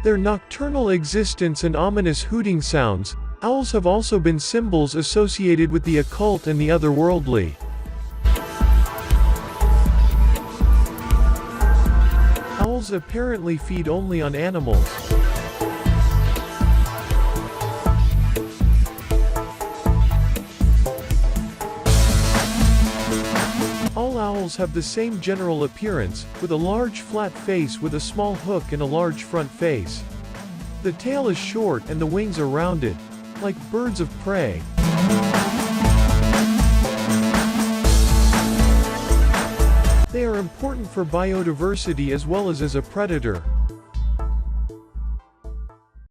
Their nocturnal existence and ominous hooting sounds, owls have also been symbols associated with the occult and the otherworldly. Owls apparently feed only on animals. All owls have the same general appearance, with a large flat face with a small hook and a large front face. The tail is short and the wings are rounded, like birds of prey. They are important for biodiversity as well as a predator.